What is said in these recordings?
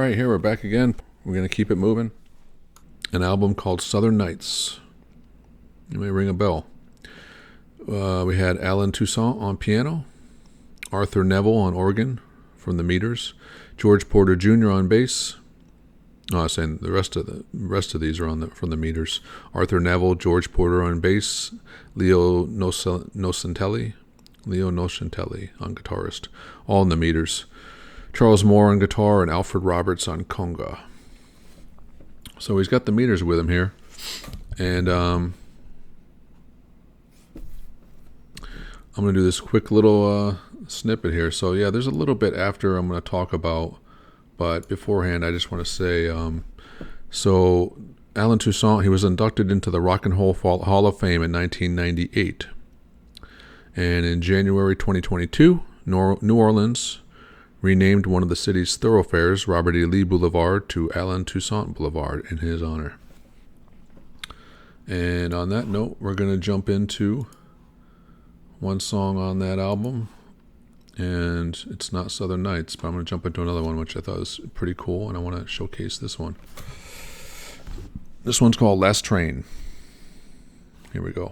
right, here we're back again. We're going to keep it moving. An album called Southern Nights. You may ring a bell. We had Alan Toussaint on piano, Arthur Neville on organ from the Meters, George Porter Jr. on bass. No, I was saying the rest of these are from the Meters. Arthur Neville, George Porter on bass, Leo Nocentelli on guitarist, all in the Meters. Charles Moore on guitar and Alfred Roberts on conga. So he's got the Meters with him here, and I'm going to do this quick little snippet here. So yeah, there's a little bit after I'm going to talk about, but beforehand I just want to say, so Alan Toussaint, he was inducted into the Rock and Roll Hall of Fame in 1998. And in January 2022, New Orleans renamed one of the city's thoroughfares, Robert E. Lee Boulevard, to Alan Toussaint Boulevard in his honor. And on that note, we're going to jump into one song on that album. And it's not Southern Nights, but I'm going to jump into another one, which I thought was pretty cool, and I want to showcase this one. This one's called Last Train. Here we go.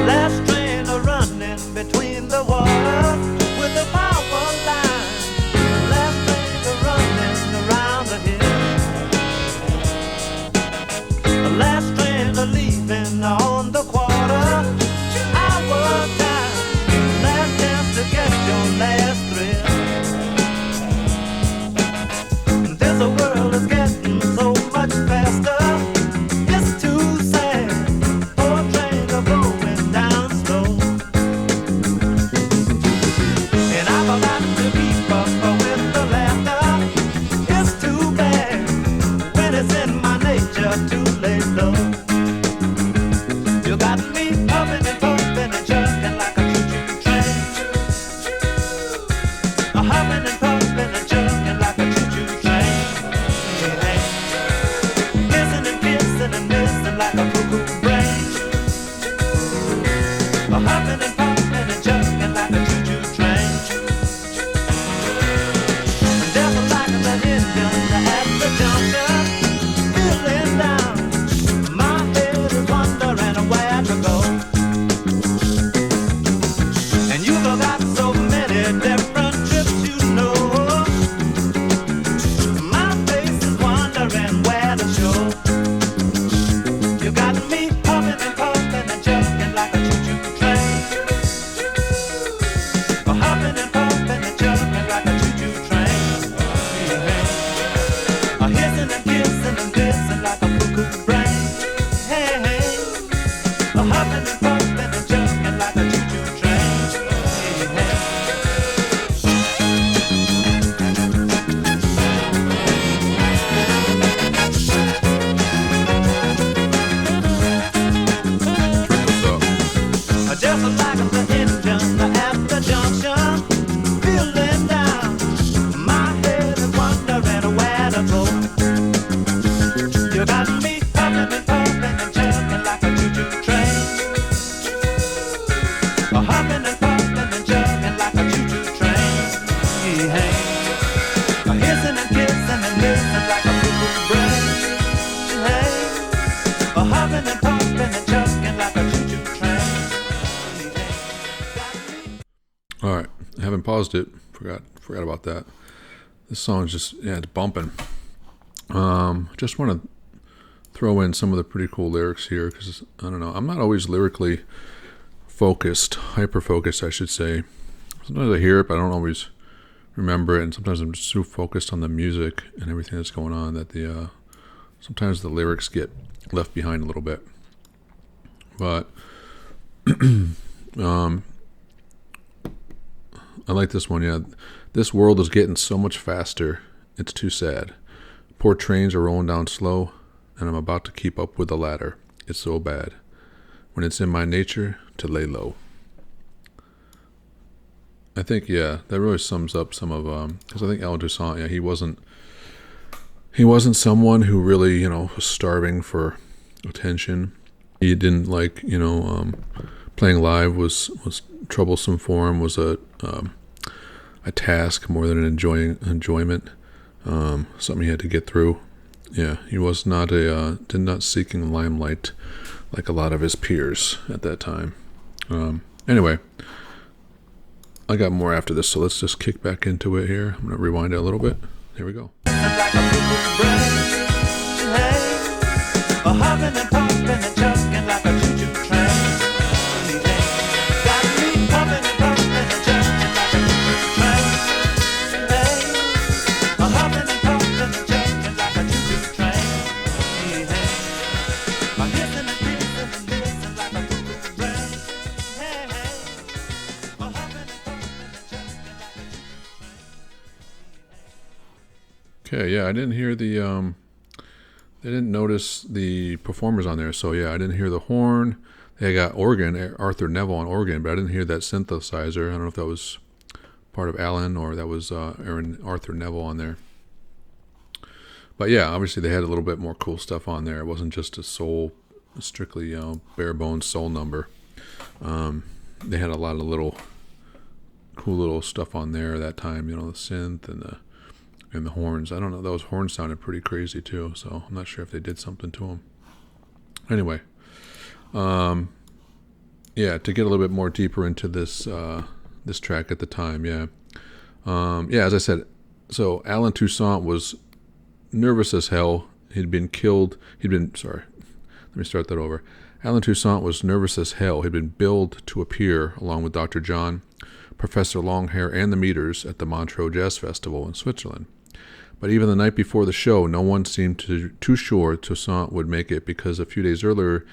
Last train a-running between the waters with a power line. Last train a-running around the hill. Last train a-leaving on the quarter. Hour time. Last chance to get your last thrill. This world is getting so much faster. It's too sad. Poor trains are going down slow. And I've got to keep up with the laughter. It's too bad when it's in my nature to lay low. You got me pumping and pumping and jerking like a choo-choo train. Humming and pumping and jerking like a choo-choo train. Kissing and kissing and missing like a cuckoo brain. Humming and pumping and jerking like a choo-choo train. Just like an engine at the junction, feeling down. My head is wondering where to go. And you've got so many different trips, you know. My face is wondering where to show. You got me humming and pumping and jerking like a choo-choo train. Humming and pumping and jerking like a choo-choo train. Hissing and kissing and kissing like a cuckoo brain. Hey, hey. Humming and pumping and jerking like a choo-choo train. Hey, just like the engine at the junction, feeling down. My head is wondering where to go. You got me pumping and pumping and jerking like a choo-choo train. Humming and pumping and jerking like a choo-choo train. Hey, hissing and kissing and missing like a cuckoo brain. Hey, humming and pumping and jerking like a choo-choo train. All right, I haven't paused it. Forgot about that. This song's just, yeah, it's bumping. Just want to throw in some of the pretty cool lyrics here because, I don't know, I'm not always lyrically focused, hyper-focused, I should say. Sometimes I hear it, but I don't always remember it, and sometimes I'm just so focused on the music and everything that's going on that sometimes the lyrics get left behind a little bit. But I like this one, yeah. This world is getting so much faster, it's too sad. Poor trains are rolling down slow, and I'm about to keep up with the ladder. It's so bad. When it's in my nature to lay low. I think, yeah, that really sums up some of, because I think Alan Toussaint, yeah, he wasn't someone who really, was starving for attention. He didn't like, playing live was troublesome for him, was a task more than an enjoyment, something he had to get through. Yeah, he was not did not seeking limelight like a lot of his peers at that time. Anyway, I got more after this, so let's just kick back into it here. I'm going to rewind it a little bit. Here we go. Like a big brain, hey, a huffing and puffing and chucking like a choo-choo train. Hey, got me puffing and puffing and chucking like a choo-choo train. Hey, a huffing and puffing and chucking like a choo-choo train. Hey, a hissing and breathing and listen like a choo-choo train. Hey, a huffing and puffing and chucking like a choo-choo train. Okay, yeah, I didn't hear the, they didn't notice the performers on there, so yeah, I didn't hear the horn. They got organ, Arthur Neville on organ, but I didn't hear that synthesizer. I don't know if that was part of Alan or that was Arthur Neville on there. But yeah, obviously they had a little bit more cool stuff on there. It wasn't just a strictly, bare bones soul number. They had a lot of cool little stuff on there at that time, the synth and the horns. I don't know, those horns sounded pretty crazy too, so I'm not sure if they did something to them. Anyway, yeah, to get a little bit more deeper into this this track at the time, yeah, as I said, so Alan Toussaint was nervous as hell. Let me start that over. Alan Toussaint was nervous as hell. He'd been billed to appear along with Dr. John, Professor Longhair, and the Meters at the Montreux Jazz Festival in Switzerland. But even the night before the show, no one seemed too sure Toussaint would make it, because a few days earlier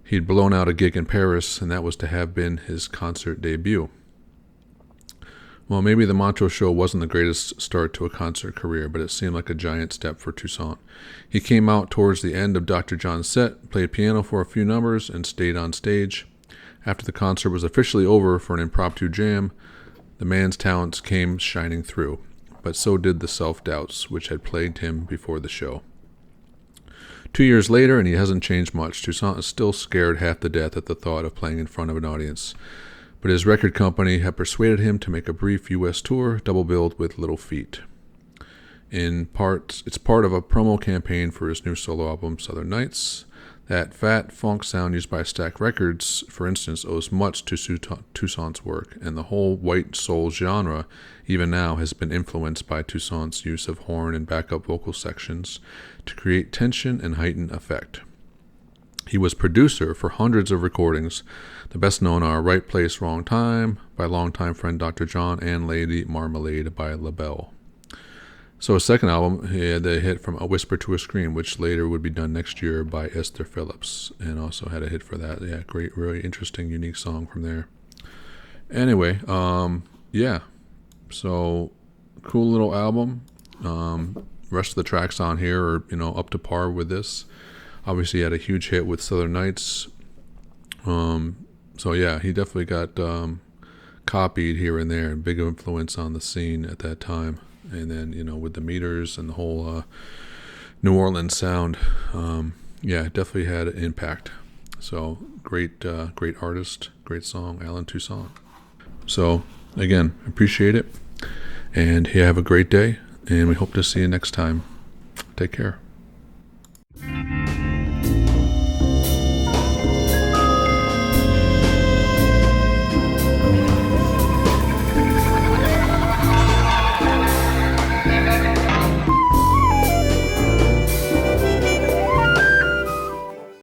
he'd blown out a gig in Paris, and that was to have been his concert debut. Well, maybe the Montreux show wasn't the greatest start to a concert career, but it seemed like a giant step for Toussaint. He came out towards the end of Dr. John's set, played piano for a few numbers, and stayed on stage. After the concert was officially over for an impromptu jam, the man's talents came shining through, but so did the self-doubts which had plagued him before the show. 2 years later, and he hasn't changed much. Toussaint is still scared half to death at the thought of playing in front of an audience, but his record company had persuaded him to make a brief U.S. tour, double-billed with Little Feat. It's part of a promo campaign for his new solo album, Southern Nights. That fat funk sound used by Stack Records, for instance, owes much to Toussaint's work, and the whole white soul genre, even now, has been influenced by Toussaint's use of horn and backup vocal sections to create tension and heightened effect. He was producer for hundreds of recordings. The best known are Right Place, Wrong Time by longtime friend Dr. John and Lady Marmalade by LaBelle. So his second album, he had a hit from A Whisper to a Scream, which later would be done next year by Esther Phillips, and also had a hit for that. Yeah, great, really interesting, unique song from there. Anyway, yeah, so cool little album. Rest of the tracks on here are, up to par with this. Obviously, he had a huge hit with Southern Nights. So yeah, he definitely got copied here and there, and big influence on the scene at that time. And then, with the Meters and the whole New Orleans sound, yeah, definitely had an impact. So great artist, great song, Alan Toussaint. So again, appreciate it, and you have a great day, and we hope to see you next time. Take care.